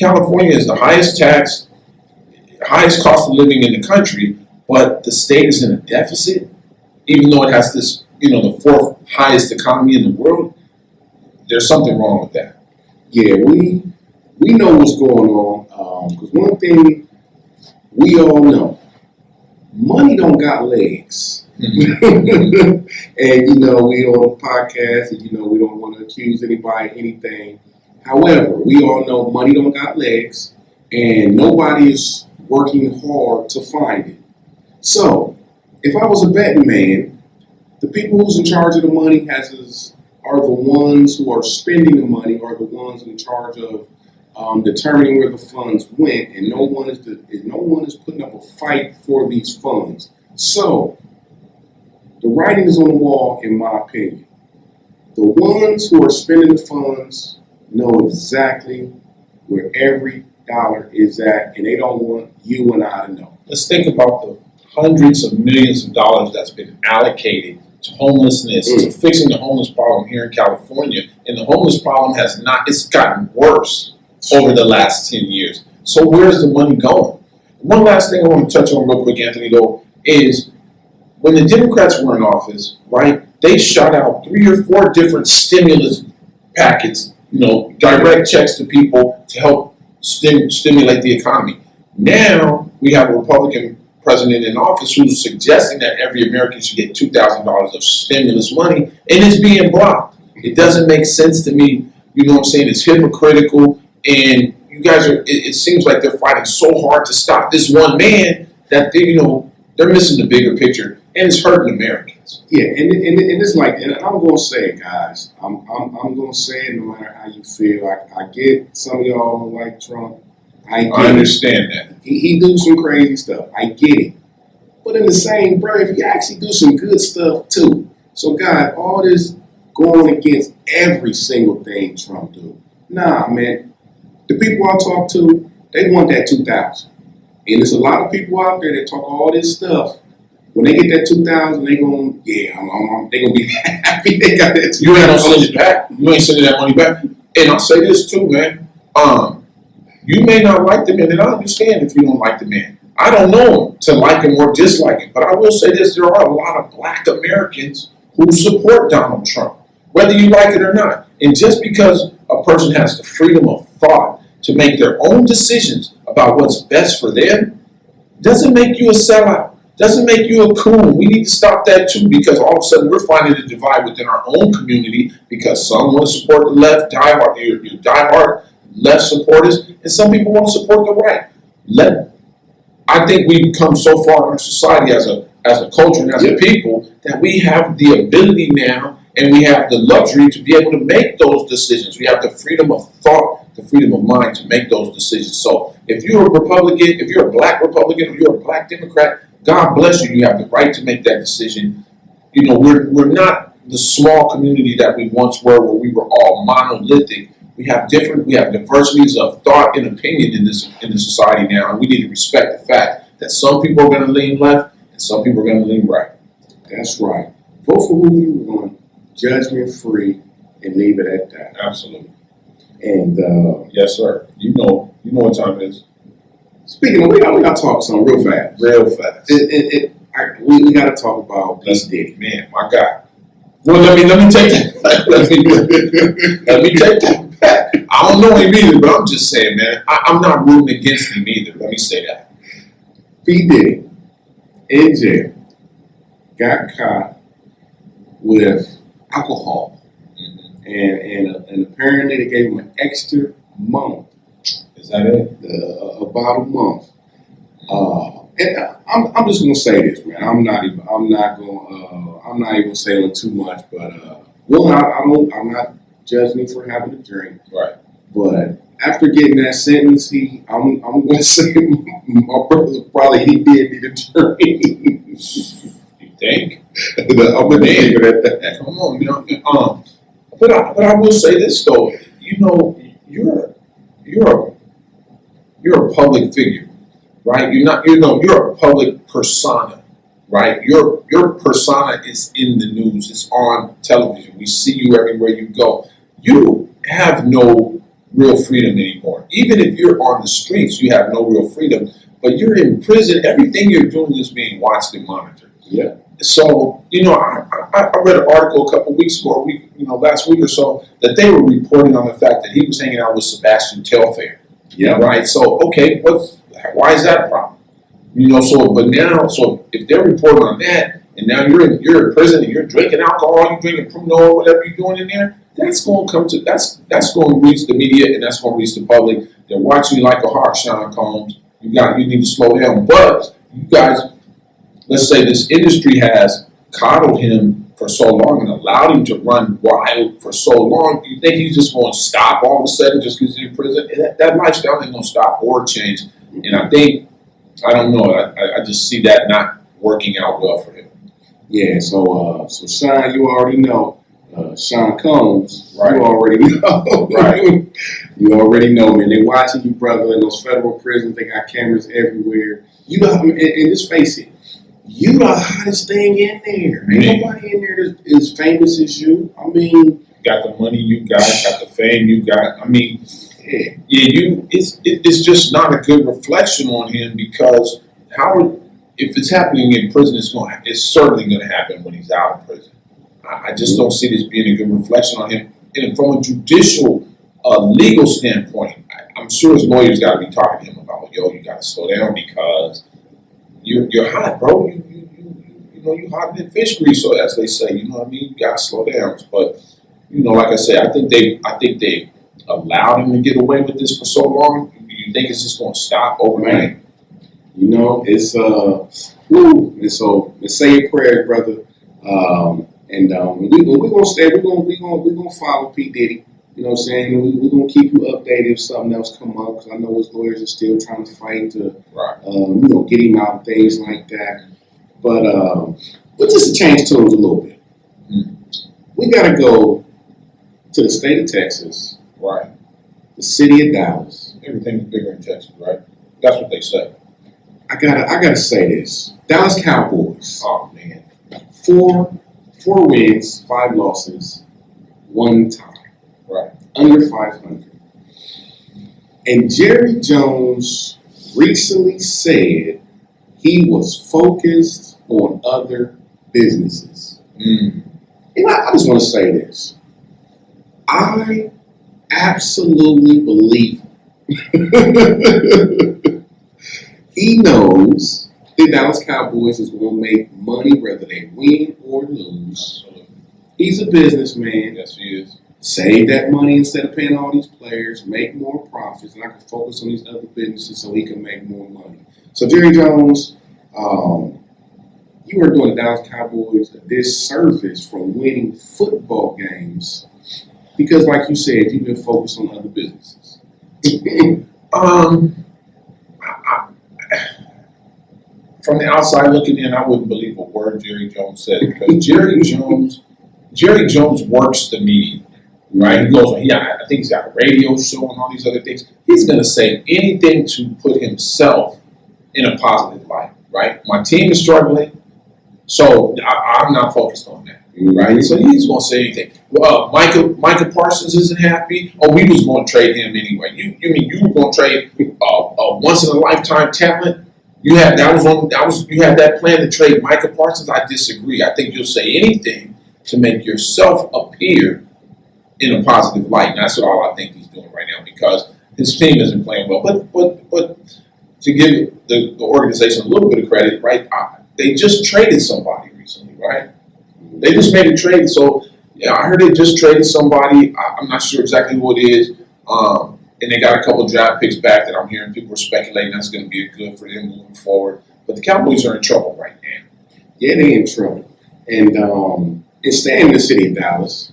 California is the highest tax, highest cost of living in the country, but the state is in a deficit, even though it has this, the fourth highest economy in the world. There's something wrong with that. Yeah, we know what's going on. Because one thing we all know, money don't got legs. Mm-hmm. And we on a podcast, and we don't want to accuse anybody of anything. However, we all know money don't got legs, and nobody is working hard to find it. So, if I was a betting man, the people who's in charge of the money are the ones who are spending the money, are the ones in charge of determining where the funds went, and no one is putting up a fight for these funds. So, the writing is on the wall, in my opinion. The ones who are spending the funds know exactly where every dollar is at, and they don't want you and I to know. Let's think about the hundreds of millions of dollars that's been allocated to homelessness, to fixing the homeless problem here in California. And the homeless problem it's gotten worse over the last 10 years. So where's the money going? One last thing I want to touch on real quick, Anthony, though, is when the Democrats were in office, right, they shot out 3 or 4 different stimulus packets, direct checks to people to help stimulate the economy. Now we have a Republican president in office who's suggesting that every American should get $2,000 of stimulus money, and it's being blocked. It doesn't make sense to me. You know what I'm saying? It's hypocritical, and you guys it seems like they're fighting so hard to stop this one man that they're missing the bigger picture, and it's hurting Americans. Yeah, and it's like, and I'm going to say it, guys. I'm going to say it no matter how you feel. I get some of y'all don't like Trump. I understand that. He do some crazy stuff. I get it. But in the same breath, he actually do some good stuff too. So, God, all this going against every single thing Trump do. Nah, man. The people I talk to, they want that 2,000. And there's a lot of people out there that talk all this stuff. When they get that 2,000, they gonna be happy they got that 2,000. You ain't gonna send it back. You ain't sending that money back. And I'll say this too, man. You may not like the man, and I understand if you don't like the man. I don't know him to like him or dislike him, but I will say this: there are a lot of Black Americans who support Donald Trump, whether you like it or not. And just because a person has the freedom of thought to make their own decisions about what's best for them, doesn't make you a sellout. Doesn't make you a coon. We need to stop that too, because all of a sudden we're finding a divide within our own community because some want to support the left, your diehard left supporters, and some people want to support the right. I think we've come so far in our society as a culture and as a people that we have the ability now and we have the luxury to be able to make those decisions. We have the freedom of thought, the freedom of mind to make those decisions. So if you're a Republican, if you're a Black Republican, or you're a Black Democrat, God bless you. You have the right to make that decision. We're not the small community that we once were, where we were all monolithic. We have diversities of thought and opinion in this society now, and we need to respect the fact that some people are going to lean left and some people are going to lean right. That's right. Vote for who you want, judgment free, and leave it at that. Absolutely. And yes, sir. You know what time it is. Speaking of, we got to talk something real fast. Real fast. We got to talk about P. Diddy. Man, my God. Well, let me take that. Let me take that back. I don't know him either, but I'm just saying, man. I'm not rooting against him either. Let me say that. P. Diddy in jail got caught with alcohol, and apparently they gave him an extra month. Is that it? About a month. And I'm just gonna say this, man. I'm not even saying too much, but I'm not judging him for having a drink. Right. But after getting that sentence, I'm gonna say my brother probably he did need a drink. You think? I'm gonna leave it at that. Come on, but I will say this though. You're a public figure, right? You're a public persona, right? Your persona is in the news. It's on television. We see you everywhere you go. You have no real freedom anymore. Even if you're on the streets, you have no real freedom. But you're in prison. Everything you're doing is being watched and monitored. Yeah. So, I read an article a couple weeks ago, last week or so, that they were reporting on the fact that he was hanging out with Sebastian Telfair. Yeah. Right. So, okay, why is that a problem? So if they're reporting on that, and now you're in prison and you're drinking alcohol, you're drinking Pruno, whatever you're doing in there, that's going to reach the media and that's going to reach the public. They're watching you like a hawk, Sean Combs. You need to slow down. But you guys, let's say this industry has coddled him for so long and allowed him to run wild for so long. You think he's just going to stop all of a sudden just because he's in prison? That lifestyle ain't going to stop or change. And I don't know. I just see that not working out well for him. Yeah. So Sean, you already know. Sean Combs, right. You already know. Right. You already know, man. They're watching you, brother, in those federal prisons. They got cameras everywhere. And just face it, you the hottest thing in there. Ain't nobody in there that's as famous as you. I mean, got the money you got the fame you got. I mean, it's just not a good reflection on him because if it's happening in prison, it's certainly going to happen when he's out of prison. I just don't see this being a good reflection on him. And from a judicial, legal standpoint, I'm sure his lawyers got to be talking to him about, you got to slow down because you're hot, bro. You hot in fish grease, so as they say. You know what I mean? You got to slow down. But like I said, I think they allowed him to get away with this for so long. You think it's just going to stop overnight? It's and so say your prayers, brother. We're gonna stay. We're gonna follow P Diddy. You know what I'm saying? We're gonna keep you updated if something else come up because I know his lawyers are still trying to fight to, get him out and things like that. But just to change tunes a little bit, we gotta go to the state of Texas, right? The city of Dallas. Everything's bigger in Texas, right? That's what they say. I gotta say this: Dallas Cowboys. Oh man. 4 wins, 5 losses, 1 tie. Right. Under 500. And Jerry Jones recently said he was focused on other businesses. And I just want to say this. I absolutely believe him. He knows the Dallas Cowboys is going to make money whether they win or lose. He's a businessman. Yes, he is. Save that money instead of paying all these players, make more profits, and I can focus on these other businesses so he can make more money. So Jerry Jones, you are doing the Dallas Cowboys a disservice from winning football games because, like you said, you've been focused on other businesses. From the outside looking in, I wouldn't believe a word Jerry Jones said because Jerry Jones works the media, right? He goes, I think he's got a radio show and all these other things. He's going to say anything to put himself in a positive light, right? My team is struggling, so I'm not focused on that, right? So he's going to say anything. Micah Parsons isn't happy. Oh, we was going to trade him anyway. You mean you were going to trade a once in a lifetime talent? You had that plan to trade Micah Parsons. I disagree. I think you'll say anything to make yourself appear in a positive light. And that's all I think he's doing right now because his team isn't playing well. But to give the organization a little bit of credit, right? They just traded somebody recently, right? They just made a trade. So I heard they just traded somebody. I'm not sure exactly who it is. And they got a couple of draft picks back that I'm hearing people are speculating that's going to be good for them moving forward. But the Cowboys are in trouble right now. Yeah, they're in trouble. And staying in the city of Dallas,